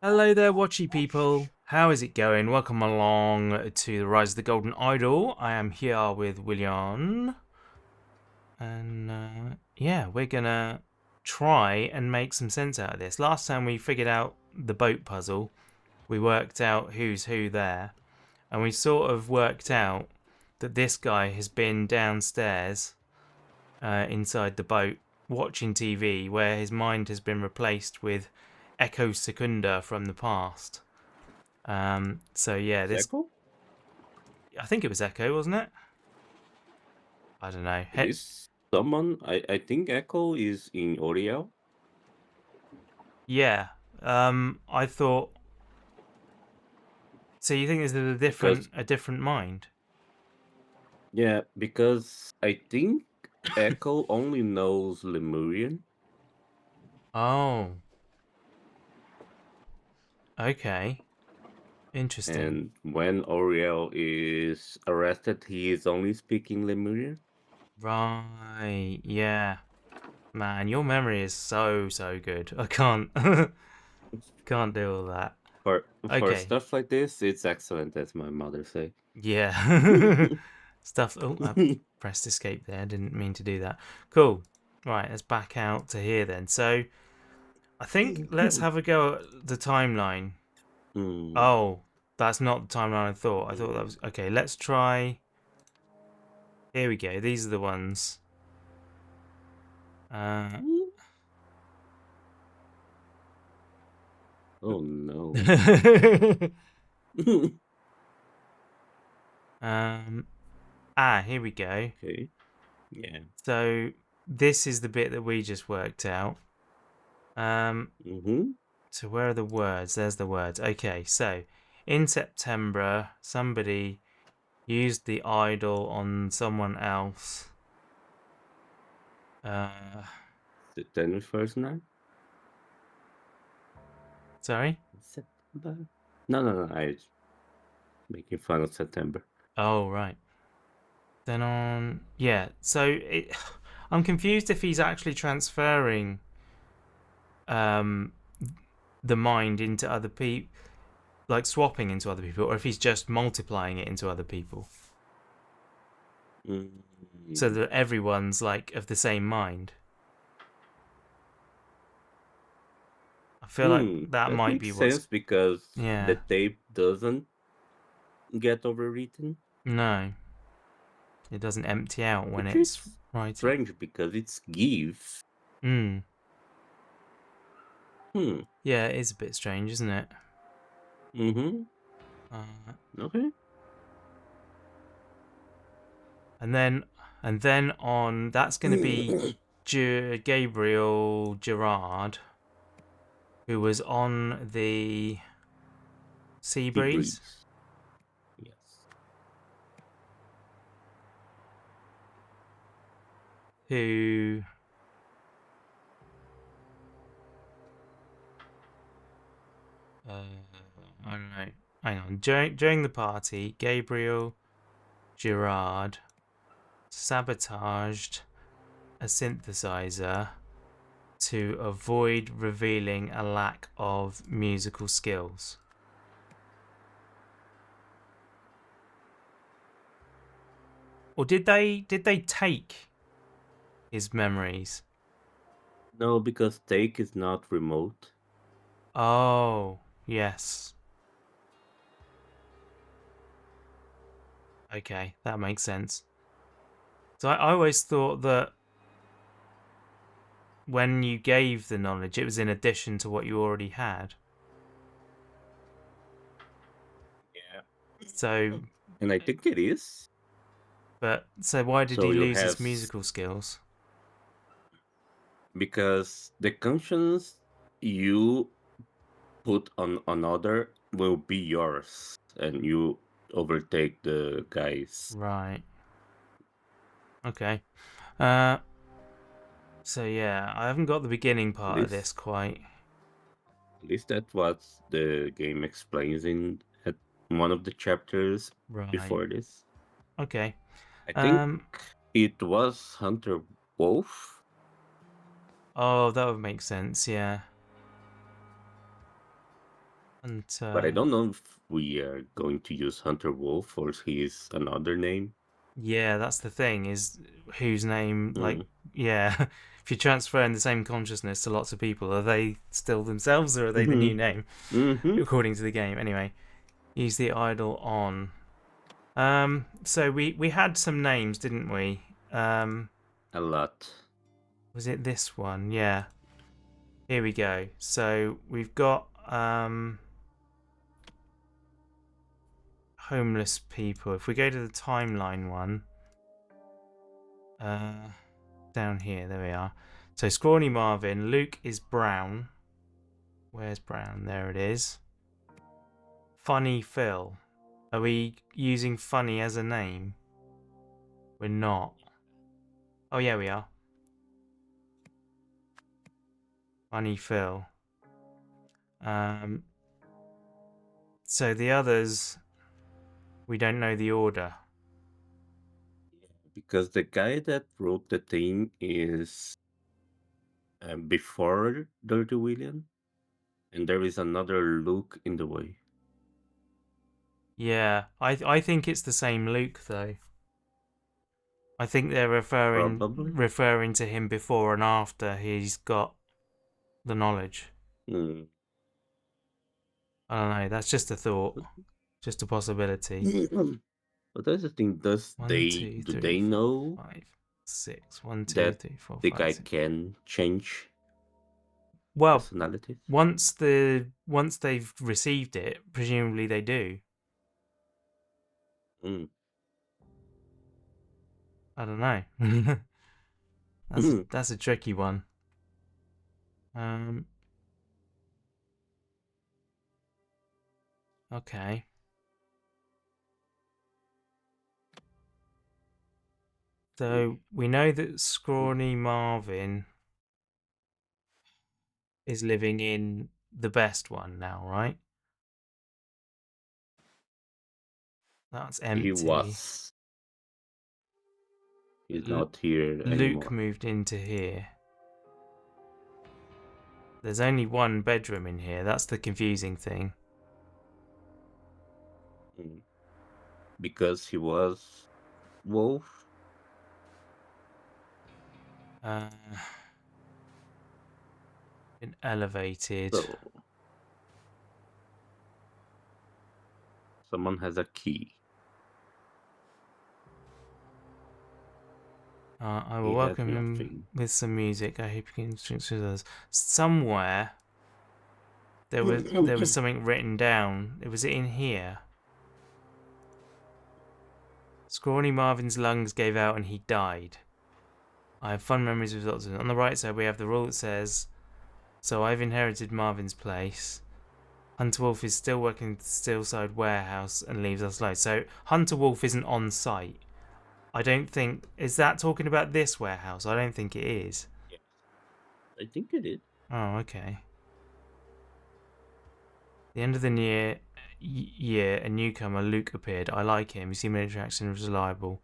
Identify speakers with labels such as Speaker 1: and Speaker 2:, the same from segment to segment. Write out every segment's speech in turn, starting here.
Speaker 1: Hello there, watchy people. How is it going? Welcome along to the Rise of the Golden Idol. I am here with William. And yeah, we're gonna try and make some sense out of this. Last time we figured out the boat puzzle, we worked out who's who there. And we sort of worked out that this guy has been downstairs inside the boat watching TV, where his mind has been replaced with Echo Secunda from the past. So yeah,
Speaker 2: Is
Speaker 1: this
Speaker 2: Echo?
Speaker 1: I think it was Echo, wasn't it? I don't know.
Speaker 2: It is someone. I think Echo is in Oriel.
Speaker 1: Yeah. I thought. So you think this is
Speaker 2: Because
Speaker 1: a different mind?
Speaker 2: yeah, because I think Echo only knows Lemurian,
Speaker 1: Oh, okay, interesting.
Speaker 2: and when Oriel is arrested, he is only speaking Lemurian.
Speaker 1: Right. Yeah. Man, your memory is so good. I can't can't deal with that.
Speaker 2: For
Speaker 1: Okay.
Speaker 2: stuff like this, it's excellent, as my mother say.
Speaker 1: Yeah. Stuff. Oh, I pressed escape there. Didn't mean to do that. Cool. Right. Let's back out to here then. So I think let's have a go at the timeline.
Speaker 2: Hmm.
Speaker 1: Oh, that's not the timeline I thought. I thought that was okay. Let's try. Here we go. These are the ones. Uh,
Speaker 2: Oh no.
Speaker 1: um. Here we go.
Speaker 2: Okay. Yeah.
Speaker 1: So this is the bit that we just worked out.
Speaker 2: Mm-hmm.
Speaker 1: So where are the words? There's the words. Okay. So in September, somebody used the idol on someone else.
Speaker 2: September first night.
Speaker 1: Sorry.
Speaker 2: September. No. I making fun of September.
Speaker 1: Oh, right. Then on, yeah. I'm confused if he's actually transferring um the mind into other people, like swapping into other people, or if he's just multiplying it into other people, so
Speaker 2: Mm.
Speaker 1: that everyone's like of the same mind. I feel like that
Speaker 2: That
Speaker 1: might
Speaker 2: makes
Speaker 1: be what's.
Speaker 2: sense because the
Speaker 1: Yeah.
Speaker 2: tape doesn't get overwritten,
Speaker 1: No, it doesn't empty out when
Speaker 2: which
Speaker 1: it's
Speaker 2: is
Speaker 1: writing.
Speaker 2: strange because it's give.
Speaker 1: Hmm.
Speaker 2: Hmm.
Speaker 1: Yeah, it is a bit strange, isn't it?
Speaker 2: Mm-hmm.
Speaker 1: Uh,
Speaker 2: Okay.
Speaker 1: and then on that's going to be Gabriel Gerard, who was on the Sea
Speaker 2: He
Speaker 1: Breeze,
Speaker 2: breathes. Yes.
Speaker 1: who I don't know. Hang on. During the party, Gabriel Gerard sabotaged a synthesizer to avoid revealing a lack of musical skills. Or did they take his memories?
Speaker 2: No, because take is not remote.
Speaker 1: Oh, yes. Okay, that makes sense. So I always thought that when you gave the knowledge, it was in addition to what you already had.
Speaker 2: Yeah.
Speaker 1: So,
Speaker 2: And I think it is.
Speaker 1: so why did
Speaker 2: So
Speaker 1: he
Speaker 2: you
Speaker 1: lose
Speaker 2: have
Speaker 1: his musical skills?
Speaker 2: because the conscience you put on another will be yours, and you overtake the guys.
Speaker 1: Right. Okay. Uh. So yeah, I haven't got the beginning
Speaker 2: At
Speaker 1: part of this
Speaker 2: least,
Speaker 1: quite.
Speaker 2: at least that's what the game explains in at one of the chapters
Speaker 1: Right.
Speaker 2: before this.
Speaker 1: Okay.
Speaker 2: I think
Speaker 1: Um.
Speaker 2: it was Hunter Wolf.
Speaker 1: Oh, that would make sense. Yeah.
Speaker 2: But I
Speaker 1: Hunter.
Speaker 2: don't know if we are going to use Hunter Wolf or his another name.
Speaker 1: Yeah, that's the thing, is whose name, like,
Speaker 2: Mm.
Speaker 1: yeah, if you're transferring the same consciousness to lots of people, are they still themselves or are they the
Speaker 2: Mm-hmm.
Speaker 1: new name,
Speaker 2: Mm-hmm.
Speaker 1: according to the game? Anyway, use the idol on. So we had some names, didn't we?
Speaker 2: A lot.
Speaker 1: Was it this one? Yeah. Here we go. So we've got homeless people. If we go to the timeline one, uh, down here, there we are. So Scrawny Marvin, Luke is Brown. Where's Brown? There it is. Funny Phil. Are we using Funny as a name? We're not. Oh yeah, we are. Funny Phil. Um, so the others, we don't know the order.
Speaker 2: Because the guy that wrote the thing is before Dirty William, and there is another Luke in the way.
Speaker 1: Yeah, I think it's the same Luke though. I think they're
Speaker 2: Probably.
Speaker 1: referring to him before and after he's got the knowledge.
Speaker 2: Mm.
Speaker 1: I don't know. That's just a thought, just a possibility.
Speaker 2: But that's the thing. Does
Speaker 1: One,
Speaker 2: they
Speaker 1: two,
Speaker 2: do
Speaker 1: three,
Speaker 2: they
Speaker 1: four,
Speaker 2: know
Speaker 1: 5, 6. 1, 2,
Speaker 2: that
Speaker 1: 3, 4,
Speaker 2: the
Speaker 1: 5,
Speaker 2: guy
Speaker 1: 6.
Speaker 2: can change
Speaker 1: Well,
Speaker 2: personalities?
Speaker 1: once they've received it, presumably they do.
Speaker 2: Mm.
Speaker 1: I don't know. That's a tricky one. Um. Okay. So we know that Scrawny Marvin is living in the best one now, right? That's
Speaker 2: He
Speaker 1: empty.
Speaker 2: was. He's
Speaker 1: L-
Speaker 2: not here
Speaker 1: Luke
Speaker 2: anymore.
Speaker 1: moved into here. There's only one bedroom in here. That's the confusing thing.
Speaker 2: Mm. Because he was Wolf.
Speaker 1: Uh, been elevated.
Speaker 2: So someone has a key.
Speaker 1: I will
Speaker 2: He has
Speaker 1: welcome him
Speaker 2: nothing.
Speaker 1: with some music. I hope you can introduce us. Somewhere there was something written down. It was in here. Scrawny Marvin's lungs gave out and he died. I have fond memories of doctors. On the right side, we have the rule that says, "So I've inherited Marvin's place. Hunter Wolf is still working at the Steelside warehouse and leaves us alone." So Hunter Wolf isn't on site. I don't think. Is that talking about this warehouse? I don't think it is.
Speaker 2: Yes, I think it is.
Speaker 1: Oh, okay. The end of the year, a newcomer, Luke, appeared. I like him. He seemed interaction was reliable.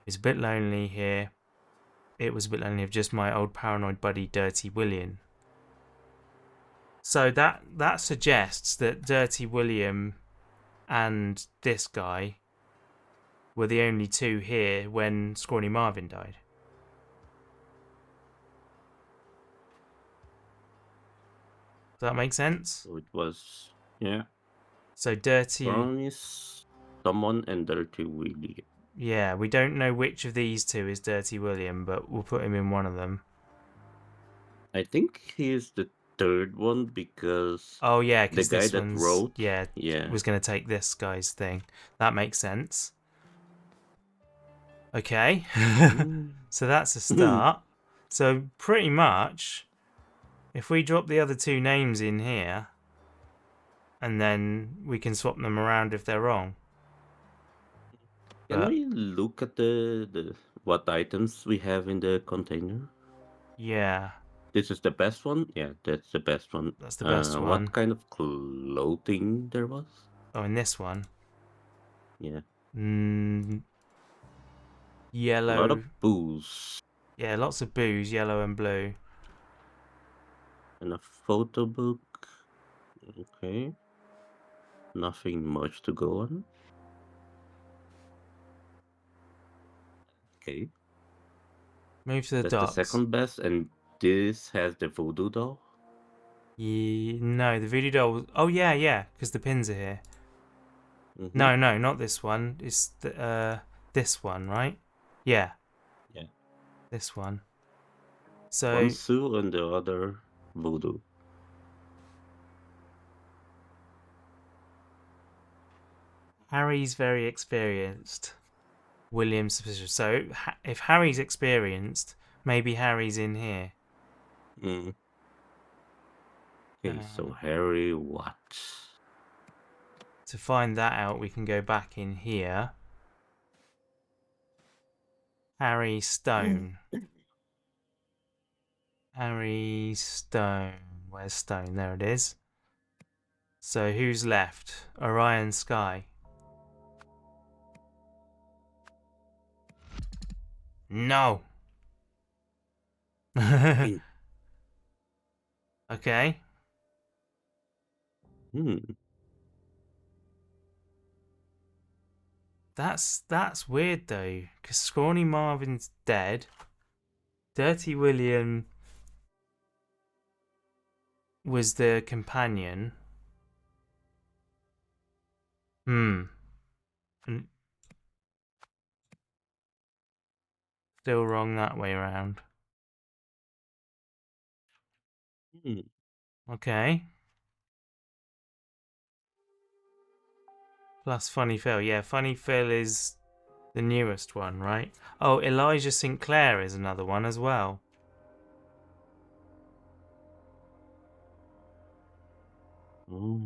Speaker 1: It's a bit lonely here. It was a bit lonely of just my old paranoid buddy, Dirty William. So that suggests that Dirty William and this guy were the only two here when Scrawny Marvin died. Does that make sense?
Speaker 2: So it was, yeah,
Speaker 1: So Dirty,
Speaker 2: Promise, someone, and Dirty Willie.
Speaker 1: yeah, we don't know which of these two is Dirty William, but we'll put him in one of them.
Speaker 2: I think he's the third one because
Speaker 1: Oh yeah,
Speaker 2: the
Speaker 1: because
Speaker 2: guy
Speaker 1: this
Speaker 2: that
Speaker 1: one's,
Speaker 2: wrote,
Speaker 1: yeah,
Speaker 2: yeah.
Speaker 1: was going to take this guy's thing. That makes sense. Okay.
Speaker 2: Mm.
Speaker 1: So that's a start. So pretty much, if we drop the other two names in here, and then we can swap them around if they're wrong.
Speaker 2: Can
Speaker 1: But
Speaker 2: we look at the what items we have in the container?
Speaker 1: yeah,
Speaker 2: This is the best one? Yeah, that's the best one.
Speaker 1: that's the best
Speaker 2: What
Speaker 1: one.
Speaker 2: kind of clothing there was?
Speaker 1: Oh, and this one,
Speaker 2: Yeah.
Speaker 1: mm,
Speaker 2: A lot
Speaker 1: yellow.
Speaker 2: of booze
Speaker 1: Yeah, lots of booze, yellow and blue.
Speaker 2: and a photo book. Okay. Nothing much to go on. Okay.
Speaker 1: Move to the
Speaker 2: That's the
Speaker 1: docks.
Speaker 2: second best, and this has the voodoo doll.
Speaker 1: No, the voodoo doll. Oh yeah, yeah, because the pins are here.
Speaker 2: Mm-hmm.
Speaker 1: No, no, not this one. It's this one, right? Yeah,
Speaker 2: Yeah.
Speaker 1: this one.
Speaker 2: One
Speaker 1: So
Speaker 2: Sue and the other voodoo.
Speaker 1: Harry's very experienced. William's suspicious. So if Harry's experienced, maybe Harry's in here.
Speaker 2: Mm. Okay, so
Speaker 1: Uh,
Speaker 2: Harry what?
Speaker 1: to find that out, we can go back in here. Harry Stone. Harry Stone. Where's Stone? There it is. So who's left? Orion Sky. No. Okay.
Speaker 2: Hmm.
Speaker 1: That's weird though, because Scrawny Marvin's dead. Dirty William was the companion. Hmm. And still wrong that way around.
Speaker 2: Hmm.
Speaker 1: Okay. Plus Funny Phil. Yeah, Funny Phil is the newest one, right? Oh, Elijah Sinclair is another one as well.
Speaker 2: Oh,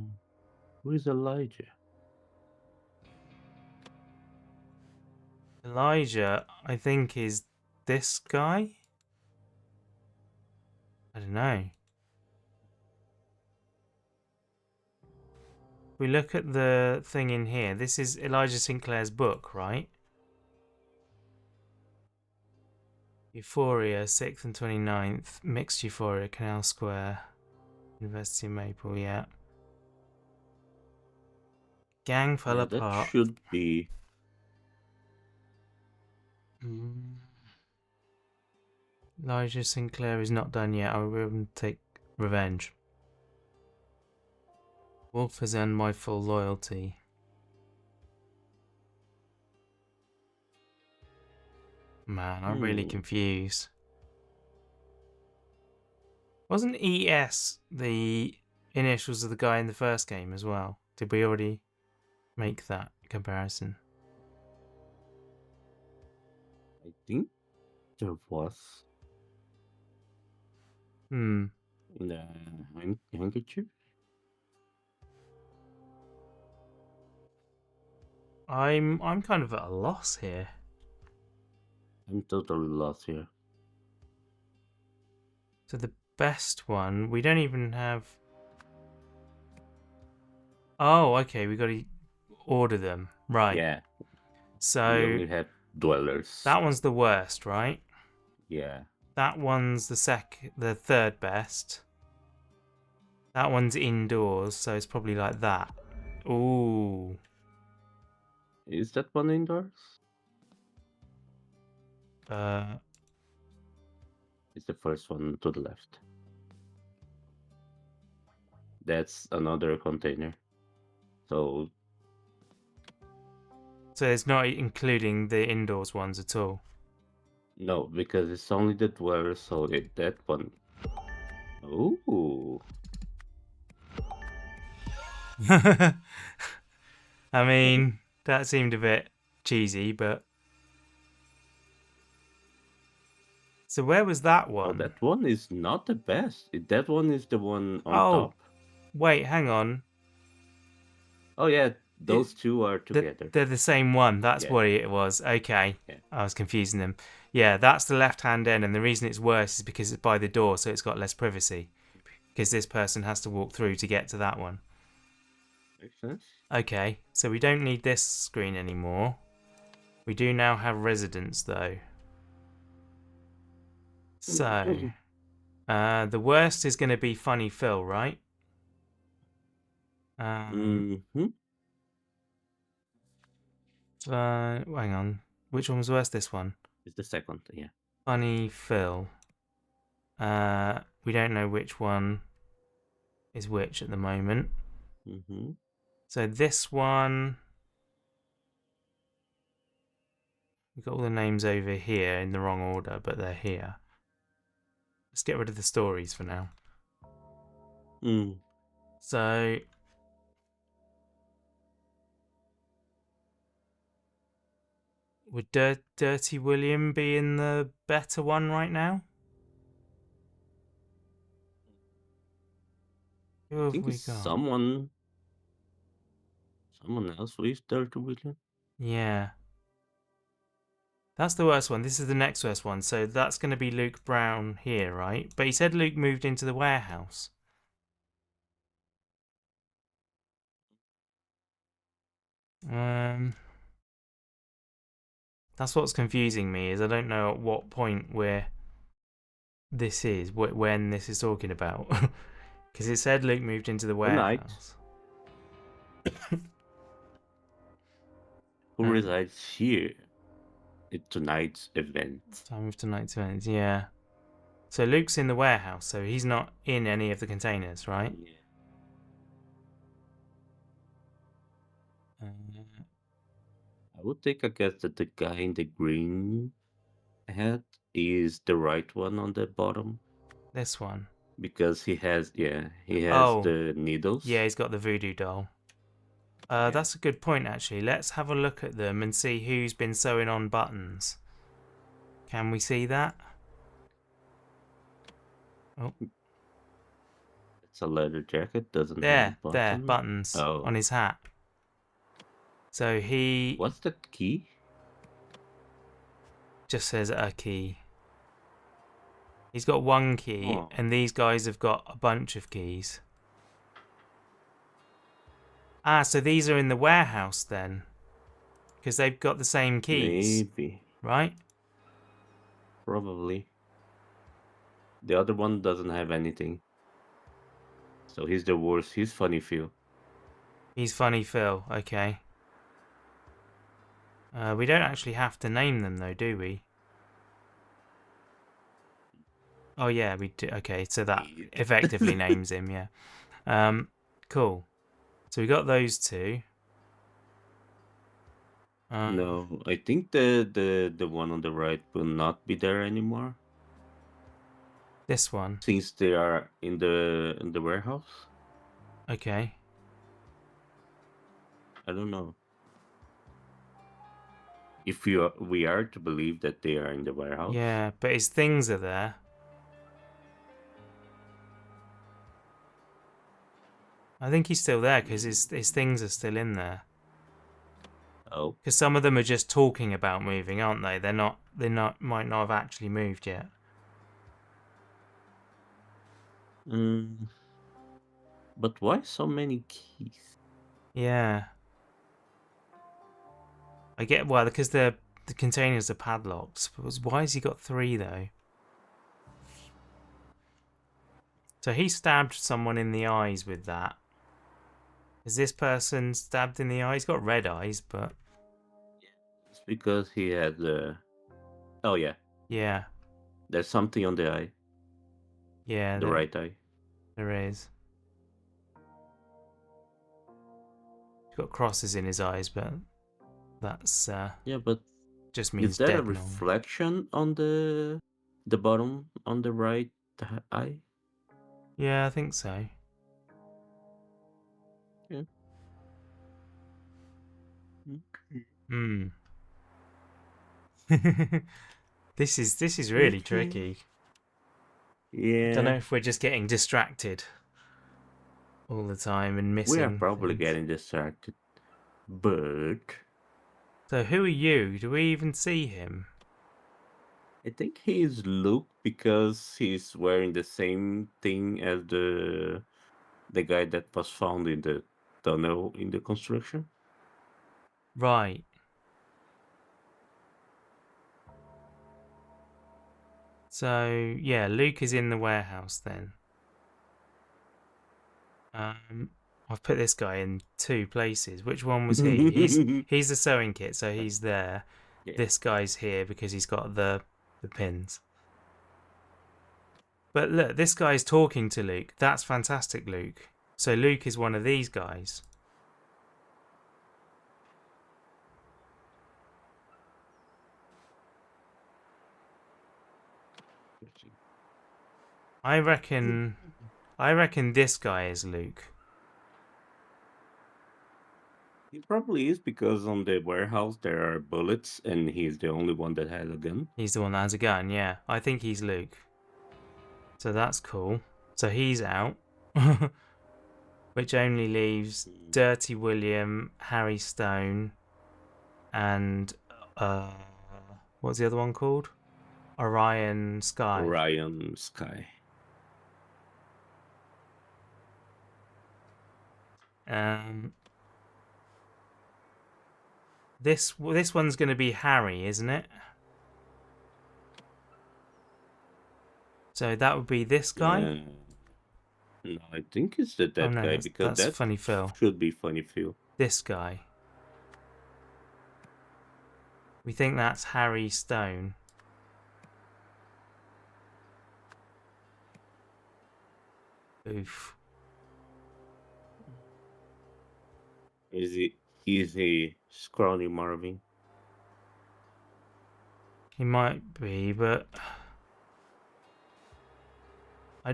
Speaker 2: who is Elijah?
Speaker 1: Elijah, I think, is this guy? I don't know. We look at the thing in here. This is Elijah Sinclair's book, right? Euphoria, 6th and 29th. Mixed Euphoria, Canal Square. University of Maple, yeah. Gang fell
Speaker 2: Yeah, that
Speaker 1: apart.
Speaker 2: should be.
Speaker 1: Elijah Sinclair is not done yet. I will take revenge. Wolf has earned my full loyalty. Man, I'm really
Speaker 2: Hmm.
Speaker 1: confused. Wasn't ES the initials of the guy in the first game as well? Did we already make that comparison?
Speaker 2: I think there was
Speaker 1: Hmm.
Speaker 2: in the handkerchief.
Speaker 1: I'm kind of at a loss here.
Speaker 2: I'm totally lost here.
Speaker 1: So the best one, we don't even have. Oh, okay, we got to order them. Right.
Speaker 2: Yeah, we
Speaker 1: So
Speaker 2: only had dwellers.
Speaker 1: that one's the worst, right?
Speaker 2: Yeah.
Speaker 1: That one's the third best. That one's indoors, so it's probably like that. Ooh.
Speaker 2: Is that one indoors?
Speaker 1: Uh,
Speaker 2: It's the first one to the left. That's another container. So
Speaker 1: so it's not including the indoors ones at all.
Speaker 2: no, because it's only the dwellers. So that one. Ooh.
Speaker 1: I mean, that seemed a bit cheesy, but. So where was that
Speaker 2: Oh,
Speaker 1: one?
Speaker 2: that one is not the best. That one is the one on
Speaker 1: Oh,
Speaker 2: top.
Speaker 1: wait, hang on.
Speaker 2: Oh yeah,
Speaker 1: It,
Speaker 2: those two are together.
Speaker 1: they're the same one. That's
Speaker 2: Yeah,
Speaker 1: what it was. Okay.
Speaker 2: yeah.
Speaker 1: I was confusing them. Yeah, that's the left hand end, and the reason it's worse is because it's by the door, so it's got less privacy. Because this person has to walk through to get to that one.
Speaker 2: Makes sense.
Speaker 1: Okay, so we don't need this screen anymore. We do now have residents, though. So, the worst is going to be Funny Phil, right?
Speaker 2: Mm-hmm.
Speaker 1: Hang on. Which one was worse? This one.
Speaker 2: It's the second, yeah.
Speaker 1: Funny Phil. We don't know which one is which at the moment.
Speaker 2: Mm-hmm.
Speaker 1: So this one, we've got all the names over here in the wrong order, but they're here. Let's get rid of the stories for now.
Speaker 2: Mm.
Speaker 1: So would Dirty William be in the better one right now? Who
Speaker 2: I
Speaker 1: have
Speaker 2: think
Speaker 1: we
Speaker 2: it's
Speaker 1: got?
Speaker 2: someone else with Dirty William.
Speaker 1: Yeah. That's the worst one. This is the next worst one. So that's going to be Luke Brown here, right? But he said Luke moved into the warehouse. That's what's confusing me, is I don't know at what point this is, when this is talking about. Because it said Luke moved into the
Speaker 2: Tonight,
Speaker 1: warehouse.
Speaker 2: who resides here at tonight's event?
Speaker 1: Time of tonight's events, yeah. So Luke's in the warehouse, so he's not in any of the containers, right?
Speaker 2: Yeah. I would take a guess that the guy in the green hat is the right one on the bottom
Speaker 1: This one.
Speaker 2: because he has
Speaker 1: Oh,
Speaker 2: the needles.
Speaker 1: yeah, he's got the voodoo doll.
Speaker 2: Yeah.
Speaker 1: That's a good point, actually. Let's have a look at them and see who's been sewing on buttons. Can we see that? Oh,
Speaker 2: It's a leather jacket, doesn't have a
Speaker 1: there,
Speaker 2: button.
Speaker 1: buttons
Speaker 2: Oh.
Speaker 1: on his hat. So he
Speaker 2: What's the key?
Speaker 1: just says a key. He's got one key,
Speaker 2: Oh.
Speaker 1: and these guys have got a bunch of keys. Ah, so these are in the warehouse then. Because they've got the same keys,
Speaker 2: Maybe.
Speaker 1: right?
Speaker 2: Probably. The other one doesn't have anything. So he's the worst. He's funny Phil.
Speaker 1: He's Funny Phil, okay. We don't actually have to name them though, do we? Oh yeah, we do. Okay, so that effectively names him, yeah. Cool. So we got those two.
Speaker 2: No, I think the one on the right will not be there anymore
Speaker 1: This one.
Speaker 2: since they are in the warehouse.
Speaker 1: Okay.
Speaker 2: I don't know if we are to believe that they are in the warehouse.
Speaker 1: Yeah, but his things are there. I think he's still there because his things are still in there.
Speaker 2: Oh,
Speaker 1: Because some of them are just talking about moving, aren't they? They're not. Might not have actually moved yet.
Speaker 2: mm, but why so many keys?
Speaker 1: Yeah. I get because the containers are padlocked. But why has he got three though? So he stabbed someone in the eyes with that. Is this person stabbed in the eye? He's got red eyes, but
Speaker 2: It's because he had the. Oh yeah,
Speaker 1: yeah,
Speaker 2: there's something on the eye,
Speaker 1: yeah,
Speaker 2: the right eye.
Speaker 1: there is. He's got crosses in his eyes, but that's
Speaker 2: Yeah, but
Speaker 1: just
Speaker 2: is
Speaker 1: means
Speaker 2: that a
Speaker 1: dead normally.
Speaker 2: reflection on the bottom on the right eye?
Speaker 1: Yeah, I think so.
Speaker 2: Yeah.
Speaker 1: Hmm. This is really
Speaker 2: Okay.
Speaker 1: tricky. I don't know
Speaker 2: Yeah,
Speaker 1: if we're just getting distracted all the time and
Speaker 2: we are
Speaker 1: missing
Speaker 2: probably
Speaker 1: things.
Speaker 2: getting distracted, but
Speaker 1: So who are you? Do we even see him?
Speaker 2: I think he's Luke because he's wearing the same thing as the guy that was found in the tunnel in the construction.
Speaker 1: Right. So yeah, Luke is in the warehouse then. I've put this guy in 2 places. Which one was he? He's the sewing kit, so he's there.
Speaker 2: Yeah.
Speaker 1: This guy's here because he's got the pins. But look, this guy's talking to Luke. That's fantastic, Luke. So Luke is one of these guys. I reckon this guy is Luke.
Speaker 2: He probably is, because on the warehouse there are bullets and he's the only one that has a gun.
Speaker 1: He's the one that has a gun, yeah. I think he's Luke. So that's cool. So he's out. Which only leaves Dirty William, Harry Stone, and what's the other one called? Orion Sky.
Speaker 2: Orion Sky.
Speaker 1: This one's going to be Harry, isn't it? So that would be this guy.
Speaker 2: No, I think it's that
Speaker 1: Oh, no,
Speaker 2: guy, because
Speaker 1: that's Funny Phil.
Speaker 2: Should be Funny Phil.
Speaker 1: This guy. We think that's Harry Stone. Oof.
Speaker 2: Is he scrawny Marvin?
Speaker 1: He might be, but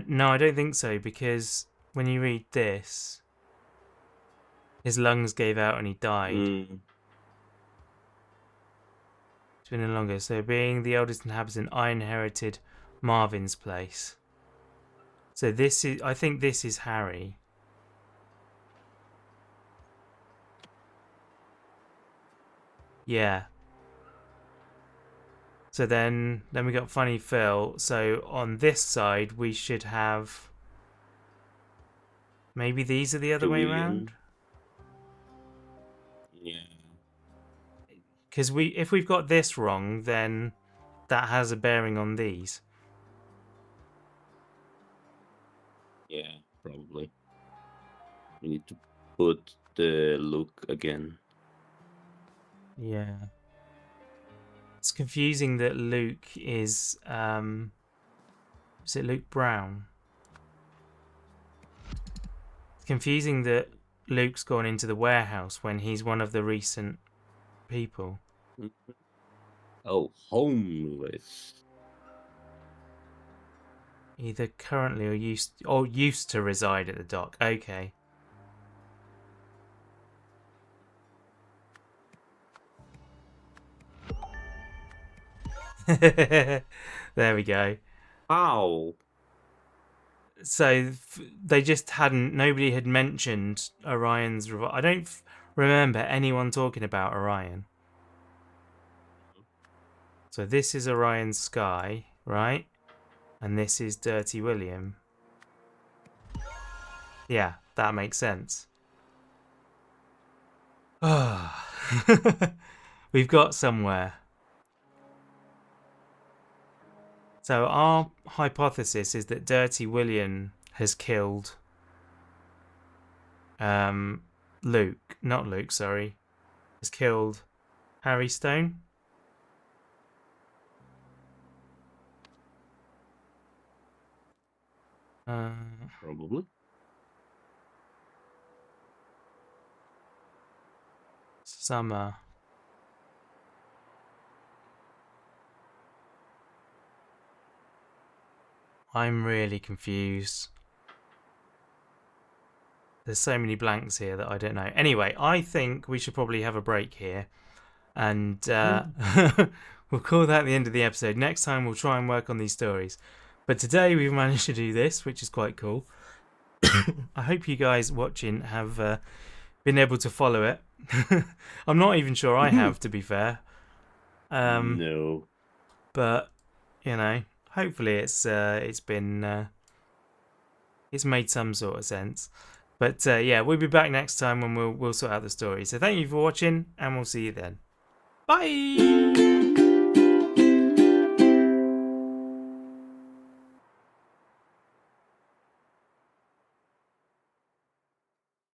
Speaker 1: no, I don't think so, because when you read this, his lungs gave out and he died. It's been no longer. So being the eldest inhabitant, I inherited Marvin's place. So I think this is Harry. Yeah. So then we got Funny Phil. So on this side we should have, maybe these are the other way around.
Speaker 2: Yeah.
Speaker 1: Because if we've got this wrong, then that has a bearing on these.
Speaker 2: Yeah, probably. We need to put the look again.
Speaker 1: Yeah. It's confusing that Luke is it Luke Brown? It's confusing that Luke's gone into the warehouse when he's one of the recent people.
Speaker 2: Oh, homeless.
Speaker 1: Either currently or used to reside at the dock. Okay. There we go.
Speaker 2: Ow.
Speaker 1: So they just nobody had mentioned Orion's I don't remember anyone talking about Orion. So this is Orion Sky, right? And this is Dirty William. Yeah, that makes sense. We've got somewhere. So our hypothesis is that Dirty William has killed Luke. Not Luke, sorry. Has killed Harry Stone.
Speaker 2: Probably.
Speaker 1: Summer. I'm really confused. There's so many blanks here that I don't know. Anyway, I think we should probably have a break here. And we'll call that the end of the episode. Next time we'll try and work on these stories. But today we've managed to do this, which is quite cool. I hope you guys watching have been able to follow it. I'm not even sure I have, to be fair.
Speaker 2: No.
Speaker 1: But, you know, hopefully it's been it's made some sort of sense. But yeah, we'll be back next time when we'll sort out the story. So thank you for watching, and we'll see you then. Bye!